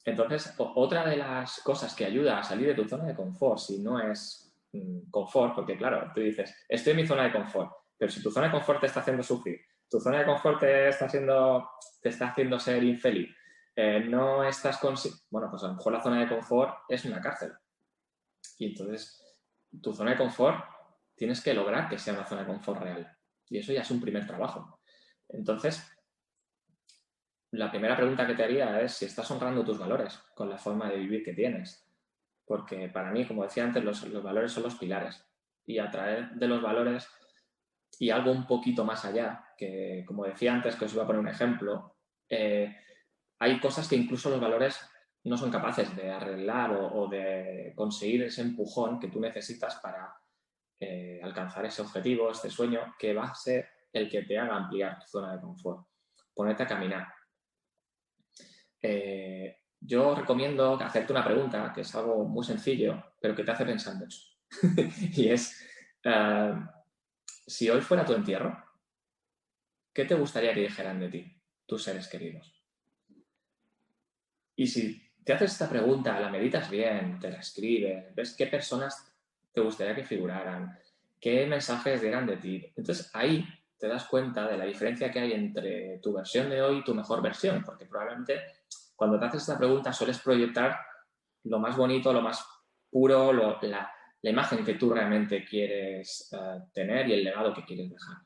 Entonces, otra de las cosas que ayuda a salir de tu zona de confort, si no es confort, porque claro, tú dices, estoy en mi zona de confort, pero si tu zona de confort te está haciendo sufrir, tu zona de confort te está haciendo ser infeliz, no estás bueno, pues a lo mejor la zona de confort es una cárcel. Y entonces, tu zona de confort tienes que lograr que sea una zona de confort real. Y eso ya es un primer trabajo. Entonces, la primera pregunta que te haría es si estás honrando tus valores con la forma de vivir que tienes. Porque para mí, como decía antes, los valores son los pilares. y a través de los valores y algo un poquito más allá, que como decía antes, que os iba a poner un ejemplo, hay cosas que incluso los valores no son capaces de arreglar o de conseguir ese empujón que tú necesitas para alcanzar ese objetivo, este sueño, que va a ser el que te haga ampliar tu zona de confort, ponerte a caminar. Yo recomiendo hacerte una pregunta, que es algo muy sencillo, pero que te hace pensar mucho. Y es, si hoy fuera tu entierro, ¿qué te gustaría que dijeran de ti, tus seres queridos? Y si te haces esta pregunta, la meditas bien, te la escribes, ves qué personas te gustaría que figuraran, qué mensajes dieran de ti. Entonces ahí te das cuenta de la diferencia que hay entre tu versión de hoy y tu mejor versión, porque probablemente cuando te haces esta pregunta sueles proyectar lo más bonito, lo más puro, la imagen que tú realmente quieres tener y el legado que quieres dejar.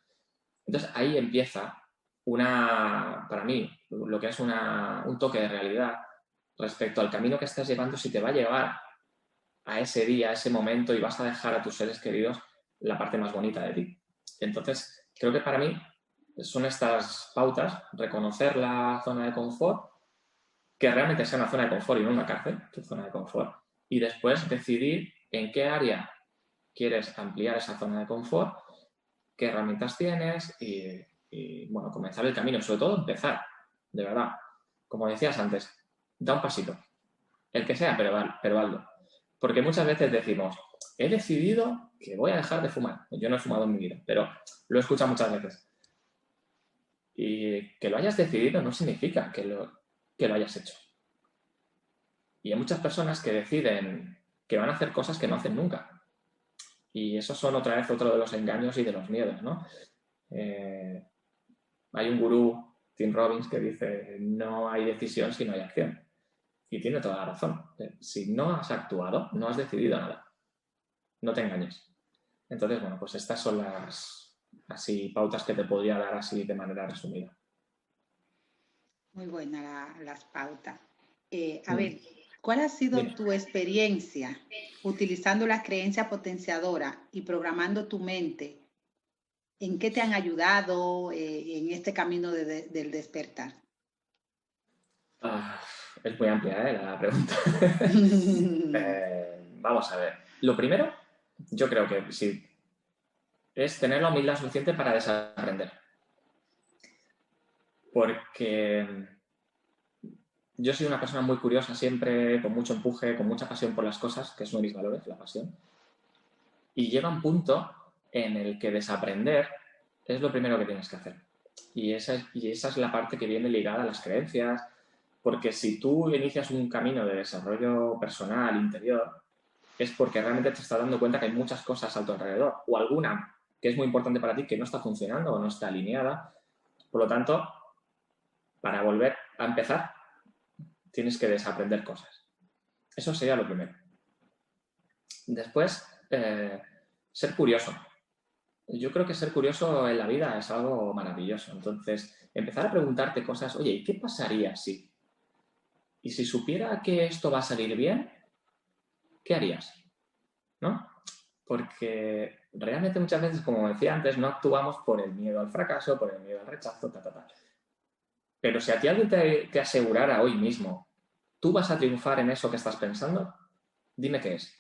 Entonces ahí empieza para mí, lo que es un toque de realidad respecto al camino que estás llevando, si te va a llevar a ese día, a ese momento y vas a dejar a tus seres queridos la parte más bonita de ti. Entonces, creo que para mí son estas pautas, reconocer la zona de confort, que realmente sea una zona de confort y no una cárcel, tu zona de confort, y después decidir en qué área quieres ampliar esa zona de confort, qué herramientas tienes y bueno, comenzar el camino, sobre todo empezar, de verdad. Como decías antes, da un pasito, el que sea, pero hazlo. Porque muchas veces decimos, he decidido que voy a dejar de fumar. Yo no he fumado en mi vida, pero lo he escuchado muchas veces. Y que lo hayas decidido no significa que lo hayas hecho. Y hay muchas personas que deciden que van a hacer cosas que no hacen nunca. Y esos son otra vez otro de los engaños y de los miedos, ¿no? Hay un gurú, Tim Robbins, que dice, no hay decisión si no hay acción. Y tiene toda la razón. Si no has actuado, no has decidido nada. No te engañes. Entonces, bueno, pues estas son las así pautas que te podría dar así de manera resumida. Muy buenas las pautas. A ver, ¿cuál ha sido tu experiencia utilizando las creencias potenciadoras y programando tu mente? ¿En qué te han ayudado en este camino del despertar? Es muy amplia, la pregunta. Vamos a ver. Lo primero, yo creo que sí, es tener la humildad suficiente para desaprender. Porque yo soy una persona muy curiosa siempre, con mucho empuje, con mucha pasión por las cosas, que es uno de mis valores, la pasión. Y llega un punto en el que desaprender es lo primero que tienes que hacer. Y esa es la parte que viene ligada a las creencias, porque si tú inicias un camino de desarrollo personal, interior, es porque realmente te estás dando cuenta que hay muchas cosas a tu alrededor, o alguna que es muy importante para ti que no está funcionando o no está alineada. Por lo tanto, para volver a empezar, tienes que desaprender cosas. Eso sería lo primero. Después, ser curioso. Yo creo que ser curioso en la vida es algo maravilloso. Entonces, empezar a preguntarte cosas, oye, ¿y qué pasaría si? Y si supiera que esto va a salir bien, ¿qué harías? ¿No? Porque realmente muchas veces, como decía antes, no actuamos por el miedo al fracaso, por el miedo al rechazo, Pero si a ti alguien te asegurara hoy mismo, ¿tú vas a triunfar en eso que estás pensando? Dime qué es.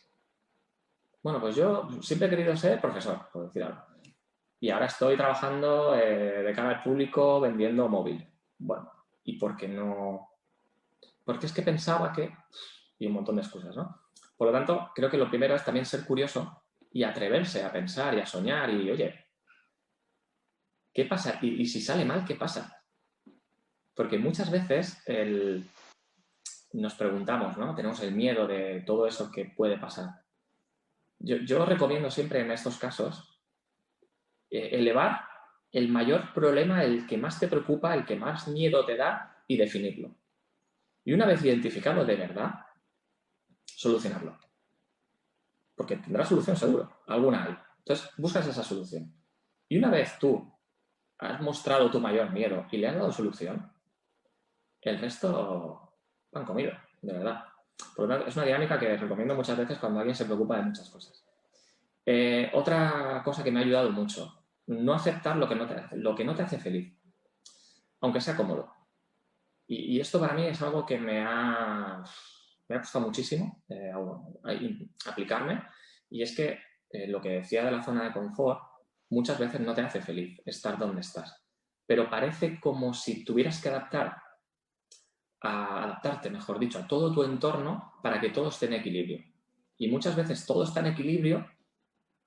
Bueno, pues yo siempre he querido ser profesor, por decir algo. Y ahora estoy trabajando de cara al público vendiendo móvil. Bueno, ¿y por qué no? Porque es que pensaba que... Y un montón de excusas, ¿no? Por lo tanto, creo que lo primero es también ser curioso y atreverse a pensar y a soñar y, oye, ¿qué pasa? Y si sale mal, ¿qué pasa? Porque muchas veces nos preguntamos, ¿no? Tenemos el miedo de todo eso que puede pasar. Yo recomiendo siempre en estos casos elevar el mayor problema, el que más te preocupa, el que más miedo te da y definirlo. Y una vez identificado de verdad, solucionarlo. Porque tendrá solución seguro, alguna hay. Entonces, buscas esa solución. Y una vez tú has mostrado tu mayor miedo y le has dado solución, el resto pan comido, de verdad. Por lo tanto, es una dinámica que recomiendo muchas veces cuando alguien se preocupa de muchas cosas. Otra cosa que me ha ayudado mucho, no aceptar lo que no te hace feliz, aunque sea cómodo. Y esto para mí es algo que me ha costado muchísimo aplicarme, y es que lo que decía de la zona de confort muchas veces no te hace feliz estar donde estás, pero parece como si tuvieras que adaptarte, mejor dicho, a todo tu entorno para que todo esté en equilibrio. Y muchas veces todo está en equilibrio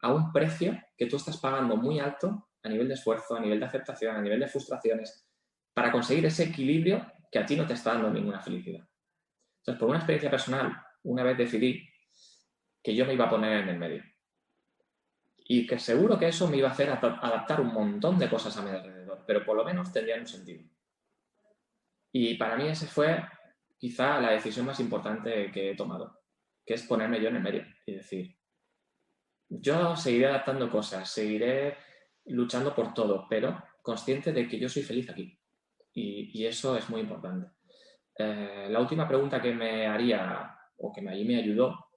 a un precio que tú estás pagando muy alto a nivel de esfuerzo, a nivel de aceptación, a nivel de frustraciones, para conseguir ese equilibrio que a ti no te está dando ninguna felicidad. Entonces, por una experiencia personal, una vez decidí que yo me iba a poner en el medio. Y que seguro que eso me iba a hacer adaptar un montón de cosas a mi alrededor, pero por lo menos tendrían un sentido. Y para mí esa fue quizá la decisión más importante que he tomado, que es ponerme yo en el medio y decir, yo seguiré adaptando cosas, seguiré luchando por todo, pero consciente de que yo soy feliz aquí. Y eso es muy importante. La última pregunta que me haría, o que allí me ayudó,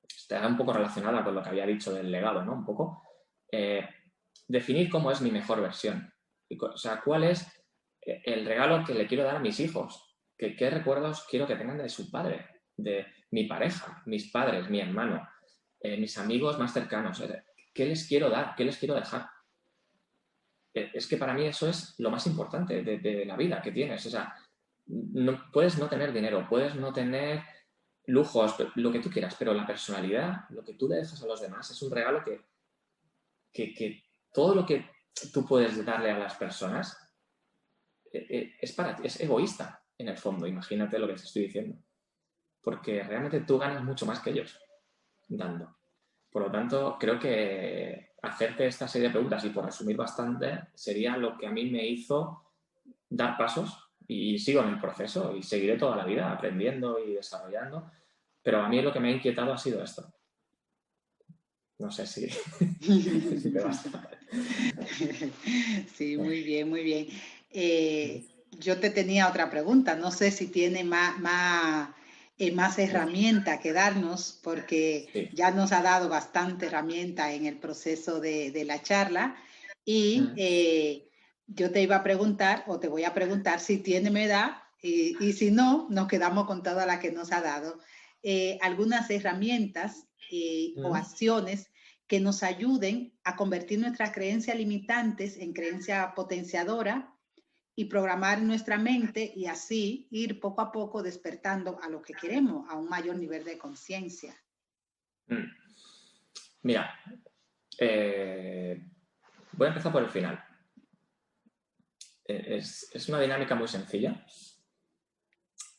está un poco relacionada con lo que había dicho del legado, ¿no? Un poco. Definir cómo es mi mejor versión. O sea, cuál es el regalo que le quiero dar a mis hijos. ¿Qué recuerdos quiero que tengan de su padre, de mi pareja, mis padres, mi hermano, mis amigos más cercanos? ¿Qué les quiero dar? ¿Qué les quiero dejar? Es que para mí eso es lo más importante de la vida que tienes. O sea, puedes no tener dinero, puedes no tener lujos, lo que tú quieras, pero la personalidad, lo que tú le dejas a los demás, es un regalo que todo lo que tú puedes darle a las personas es para ti, es egoísta en el fondo. Imagínate lo que te estoy diciendo. Porque realmente tú ganas mucho más que ellos dando. Por lo tanto, creo que hacerte esta serie de preguntas, y por resumir bastante, sería lo que a mí me hizo dar pasos, y sigo en el proceso y seguiré toda la vida aprendiendo y desarrollando, pero a mí lo que me ha inquietado ha sido esto. No sé si te basta. Sí, muy bien, muy bien. Yo te tenía otra pregunta, no sé si tiene más herramienta que darnos, porque Sí. ya nos ha dado bastante herramienta en el proceso de la charla, y yo te iba a preguntar, o te voy a preguntar, si tiene mi edad, y si no, nos quedamos con toda la que nos ha dado. Algunas herramientas o acciones que nos ayuden a convertir nuestras creencias limitantes en creencia potenciadora y programar nuestra mente, y así ir poco a poco despertando a lo que queremos, a un mayor nivel de conciencia. Mira, voy a empezar por el final. Es una dinámica muy sencilla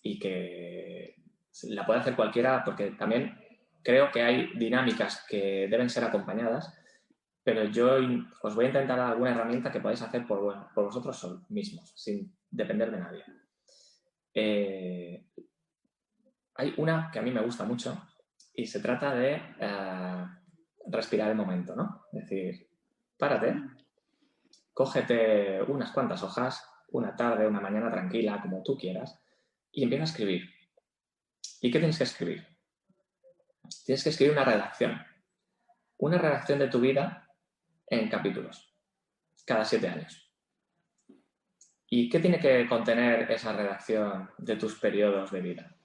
y que la puede hacer cualquiera, porque también creo que hay dinámicas que deben ser acompañadas, pero yo os voy a intentar dar alguna herramienta que podáis hacer por vosotros mismos, sin depender de nadie. Hay una que a mí me gusta mucho y se trata de respirar el momento, ¿no? Es decir, párate, cógete unas cuantas hojas, una tarde, una mañana tranquila, como tú quieras, y empieza a escribir. ¿Y qué tienes que escribir? Tienes que escribir una redacción de tu vida en capítulos, cada 7 años. ¿Y qué tiene que contener esa redacción de tus periodos de vida?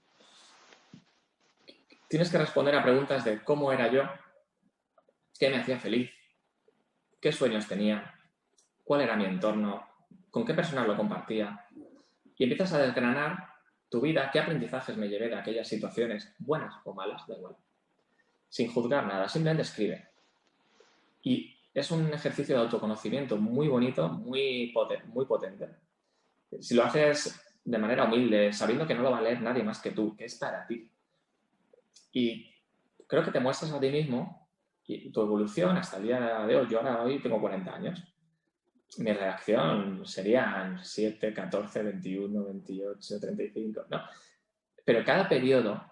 Tienes que responder a preguntas de cómo era yo, qué me hacía feliz, qué sueños tenía, cuál era mi entorno, con qué personas lo compartía. Y empiezas a desgranar tu vida, qué aprendizajes me llevé de aquellas situaciones, buenas o malas, da igual. Sin juzgar nada, simplemente escribe. Y es un ejercicio de autoconocimiento muy bonito, muy potente. Si lo haces de manera humilde, sabiendo que no lo va a leer nadie más que tú, que es para ti. Y creo que te muestras a ti mismo y tu evolución hasta el día de hoy. Yo hoy tengo 40 años. Mi redacción serían 7, 14, 21, 28, 35, ¿no? Pero cada periodo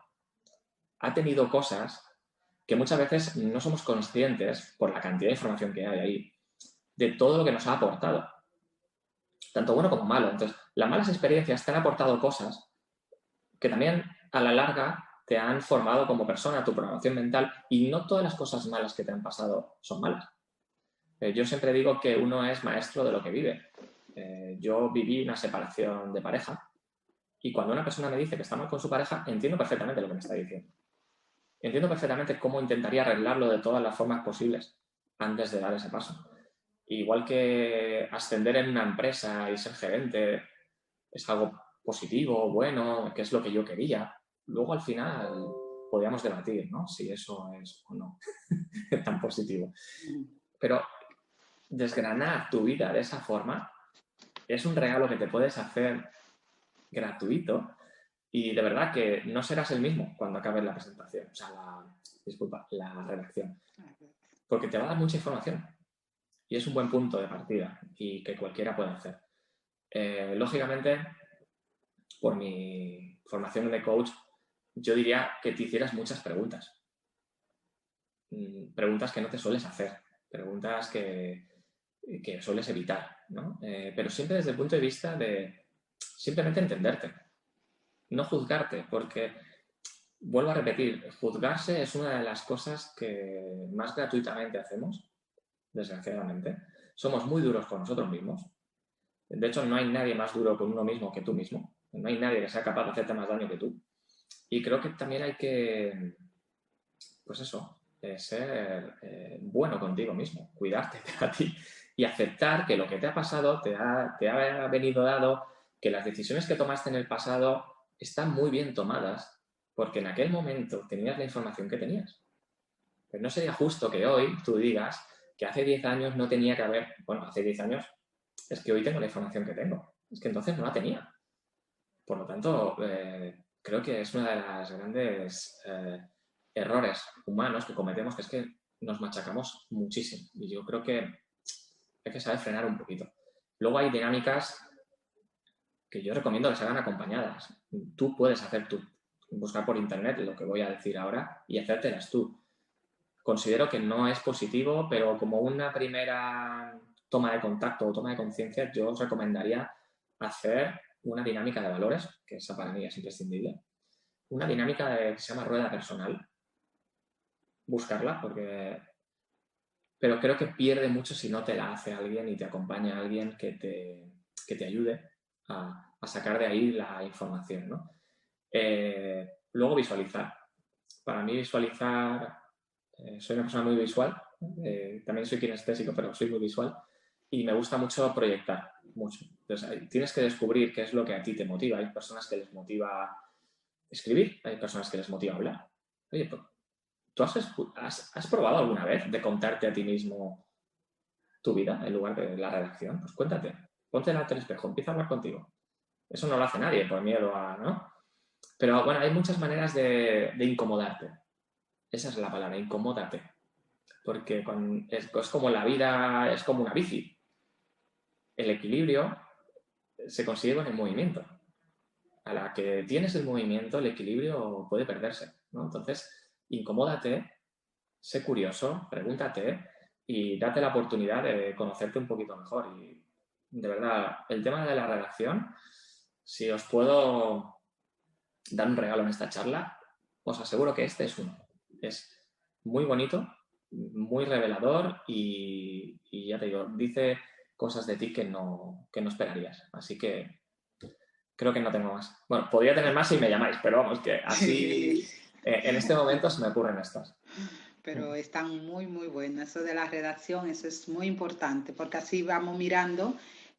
ha tenido cosas que muchas veces no somos conscientes, por la cantidad de información que hay ahí, de todo lo que nos ha aportado. Tanto bueno como malo. Entonces, las malas experiencias te han aportado cosas que también, a la larga, te han formado como persona, tu programación mental, y no todas las cosas malas que te han pasado son malas. Yo siempre digo que uno es maestro de lo que vive. Yo viví una separación de pareja y cuando una persona me dice que está mal con su pareja, entiendo perfectamente lo que me está diciendo. Entiendo perfectamente cómo intentaría arreglarlo de todas las formas posibles antes de dar ese paso. Igual que ascender en una empresa y ser gerente es algo positivo, bueno, que es lo que yo quería. Luego al final podíamos debatir, ¿no? Si eso es o no tan positivo. Pero desgranar tu vida de esa forma es un regalo que te puedes hacer gratuito y de verdad que no serás el mismo cuando acabes la presentación, o sea, la redacción, porque te va a dar mucha información y es un buen punto de partida y que cualquiera puede hacer. Lógicamente, por mi formación de coach, yo diría que te hicieras muchas preguntas. Preguntas que no te sueles hacer, preguntas que sueles evitar, ¿no? Pero siempre desde el punto de vista de simplemente entenderte, no juzgarte, porque, vuelvo a repetir, juzgarse es una de las cosas que más gratuitamente hacemos, desgraciadamente. Somos muy duros con nosotros mismos. De hecho, no hay nadie más duro con uno mismo que tú mismo. No hay nadie que sea capaz de hacerte más daño que tú. Y creo que también hay que, pues eso, ser bueno contigo mismo, cuidarte a ti y aceptar que lo que te ha pasado te ha venido dado, que las decisiones que tomaste en el pasado están muy bien tomadas porque en aquel momento tenías la información que tenías. Pero no sería justo que hoy tú digas que hace 10 años no tenía que haber, bueno, hace 10 años es que hoy tengo la información que tengo, es que entonces no la tenía. Por lo tanto, creo que es una de las grandes errores humanos que cometemos, que es que nos machacamos muchísimo. Y yo creo que hay que saber frenar un poquito. Luego hay dinámicas que yo recomiendo que se hagan acompañadas. Tú puedes buscar por internet lo que voy a decir ahora y hacértelas tú. Considero que no es positivo, pero como una primera toma de contacto o toma de conciencia, yo os recomendaría hacer una dinámica de valores, que esa para mí es imprescindible. Una dinámica que se llama rueda personal. Buscarla, pero creo que pierde mucho si no te la hace alguien y te acompaña alguien que te ayude a sacar de ahí la información, ¿no? Luego visualizar. Para mí visualizar, soy una persona muy visual, también soy kinestésico, pero soy muy visual y me gusta mucho proyectar, mucho. Entonces, tienes que descubrir qué es lo que a ti te motiva. Hay personas que les motiva escribir, hay personas que les motiva hablar. Oye, pues, ¿tú has probado alguna vez de contarte a ti mismo tu vida en lugar de la redacción? Pues cuéntate, ponte delante del espejo, empieza a hablar contigo. Eso no lo hace nadie por miedo a, ¿no? Pero bueno, hay muchas maneras de incomodarte. Esa es la palabra, incomódate. Porque es como la vida, es como una bici. El equilibrio se consigue con el movimiento. A la que tienes el movimiento, el equilibrio puede perderse, ¿no? Entonces, incomódate, sé curioso, pregúntate y date la oportunidad de conocerte un poquito mejor. Y de verdad, el tema de la redacción, si os puedo dar un regalo en esta charla, os aseguro que este es uno. Es muy bonito, muy revelador y ya te digo, dice cosas de ti que no esperarías. Así que creo que no tengo más. Bueno, podría tener más si me llamáis, pero vamos, que así en este momento se me ocurren estas. Pero están muy, muy buenas. Eso de la redacción, eso es muy importante, porque así vamos mirando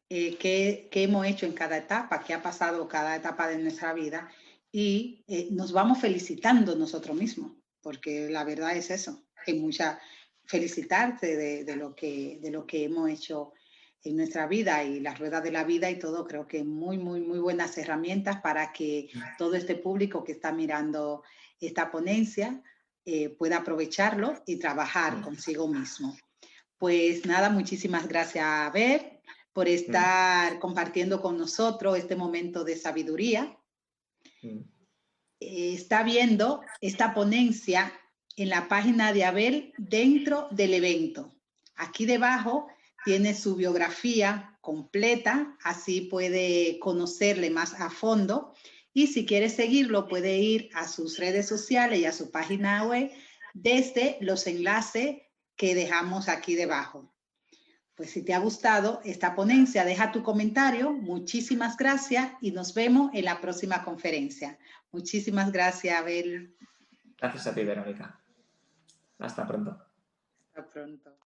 qué hemos hecho en cada etapa, qué ha pasado cada etapa de nuestra vida y nos vamos felicitando nosotros mismos, porque la verdad es eso, hay mucha felicitarte de lo que hemos hecho en nuestra vida y las ruedas de la vida y todo. Creo que muy, muy, muy buenas herramientas para que todo este público que está mirando esta ponencia pueda aprovecharlo y trabajar consigo mismo. Pues nada, muchísimas gracias, Abel, por estar compartiendo con nosotros este momento de sabiduría. Está viendo esta ponencia en la página de Abel dentro del evento. Aquí debajo tiene su biografía completa, así puede conocerle más a fondo. Y si quieres seguirlo, puede ir a sus redes sociales y a su página web desde los enlaces que dejamos aquí debajo. Pues si te ha gustado esta ponencia, deja tu comentario. Muchísimas gracias y nos vemos en la próxima conferencia. Muchísimas gracias, Abel. Gracias a ti, Verónica. Hasta pronto. Hasta pronto.